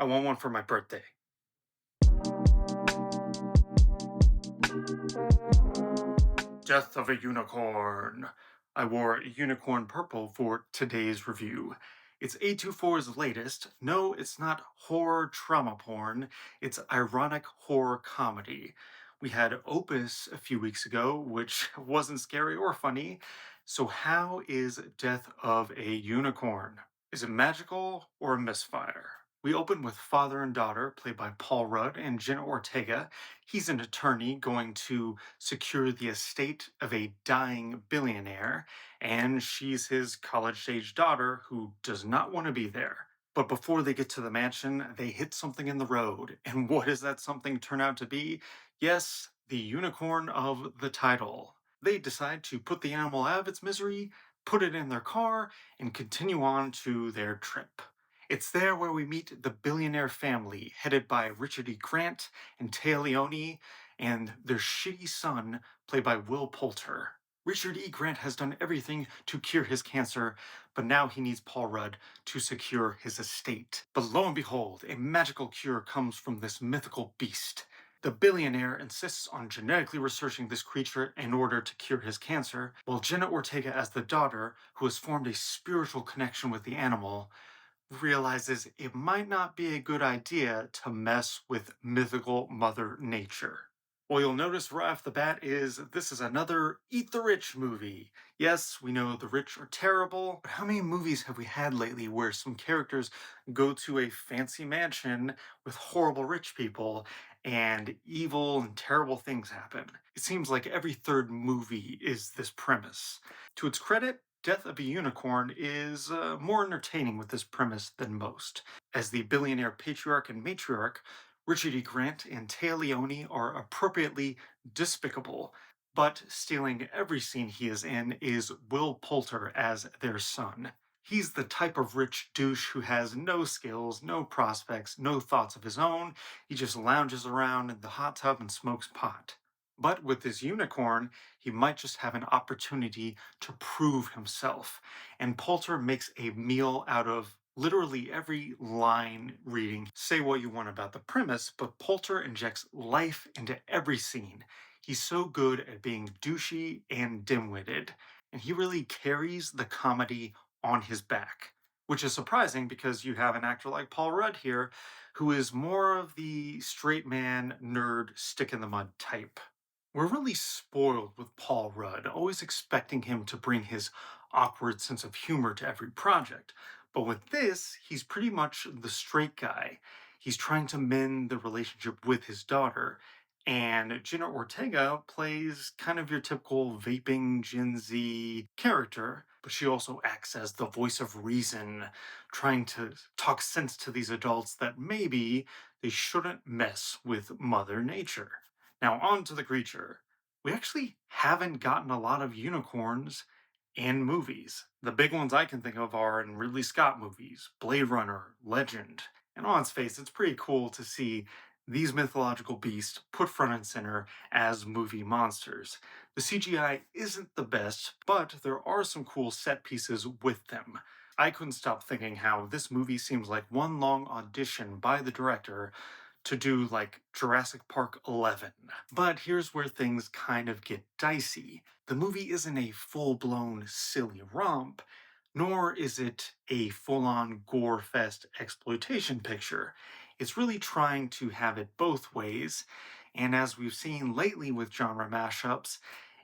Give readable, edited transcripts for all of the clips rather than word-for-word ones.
I want one for my birthday. Death of a Unicorn. I wore unicorn purple for today's review. It's A24's latest. No, it's not horror trauma porn, it's ironic horror comedy. We had Opus a few weeks ago, which wasn't scary or funny. So, how is Death of a Unicorn? Is it magical or a misfire? We open with father and daughter, played by Paul Rudd and Jenna Ortega. He's an attorney going to secure the estate of a dying billionaire, and she's his college age daughter who does not want to be there. But before they get to the mansion, they hit something in the road. And what does that something turn out to be? Yes, the unicorn of the title. They decide to put the animal out of its misery, put it in their car, and continue on to their trip. It's there where we meet the billionaire family, headed by Richard E. Grant and Taya Leone, and their shitty son, played by Will Poulter. Richard E. Grant has done everything to cure his cancer, but now he needs Paul Rudd to secure his estate. But lo and behold, a magical cure comes from this mythical beast. The billionaire insists on genetically researching this creature in order to cure his cancer, while Jenna Ortega, as the daughter, who has formed a spiritual connection with the animal, realizes it might not be a good idea to mess with mythical Mother Nature. What you'll notice right off the bat is this is another Eat the Rich movie. Yes, we know the rich are terrible, but how many movies have we had lately where some characters go to a fancy mansion with horrible rich people and evil and terrible things happen? It seems like every third movie is this premise. To its credit, Death of a Unicorn is more entertaining with this premise than most. As the billionaire patriarch and matriarch, Richard E. Grant and Taya Leone are appropriately despicable, but stealing every scene he is in is Will Poulter as their son. He's the type of rich douche who has no skills, no prospects, no thoughts of his own. He just lounges around in the hot tub and smokes pot. But with this unicorn, he might just have an opportunity to prove himself. And Poulter makes a meal out of literally every line reading. Say what you want about the premise, but Poulter injects life into every scene. He's so good at being douchey and dim-witted, and he really carries the comedy on his back. Which is surprising because you have an actor like Paul Rudd here, who is more of the straight man, nerd, stick in the mud type. We're really spoiled with Paul Rudd, always expecting him to bring his awkward sense of humor to every project. But with this, he's pretty much the straight guy. He's trying to mend the relationship with his daughter. And Jenna Ortega plays kind of your typical vaping Gen Z character, but she also acts as the voice of reason, trying to talk sense to these adults that maybe they shouldn't mess with Mother Nature. Now, on to the creature. We actually haven't gotten a lot of unicorns in movies. The big ones I can think of are in Ridley Scott movies, Blade Runner, Legend. And on its face, it's pretty cool to see these mythological beasts put front and center as movie monsters. The CGI isn't the best, but there are some cool set pieces with them. I couldn't stop thinking how this movie seems like one long audition by the director to do like Jurassic Park 11. But here's where things kind of get dicey. The movie isn't a full blown silly romp, nor is it a full on gore fest exploitation picture. It's really trying to have it both ways, and as we've seen lately with genre mashups,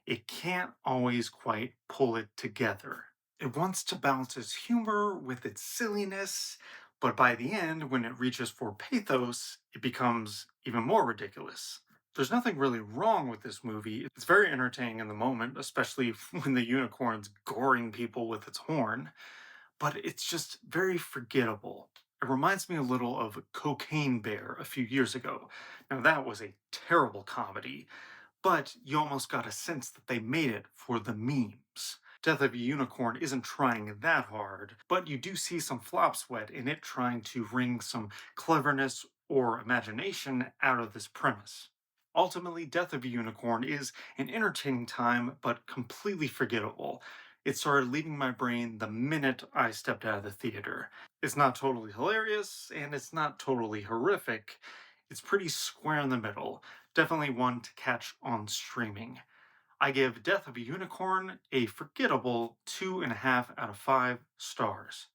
it can't always quite pull it together. It wants to balance its humor with its silliness, but by the end, when it reaches for pathos, it becomes even more ridiculous. There's nothing really wrong with this movie. It's very entertaining in the moment, especially when the unicorn's goring people with its horn, but it's just very forgettable. It reminds me a little of Cocaine Bear a few years ago. Now, that was a terrible comedy, but you almost got a sense that they made it for the memes. Death of a Unicorn isn't trying that hard, but you do see some flop sweat in it trying to wring some cleverness or imagination out of this premise. Ultimately, Death of a Unicorn is an entertaining time, but completely forgettable. It started leaving my brain the minute I stepped out of the theater. It's not totally hilarious, and it's not totally horrific. It's pretty square in the middle. Definitely one to catch on streaming. I give Death of a Unicorn a forgettable 2.5 out of 5 stars.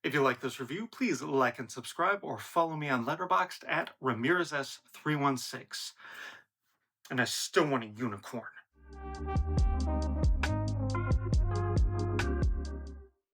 If you like this review, please like and subscribe or follow me on Letterboxd at RamirezS316. And I still want a unicorn.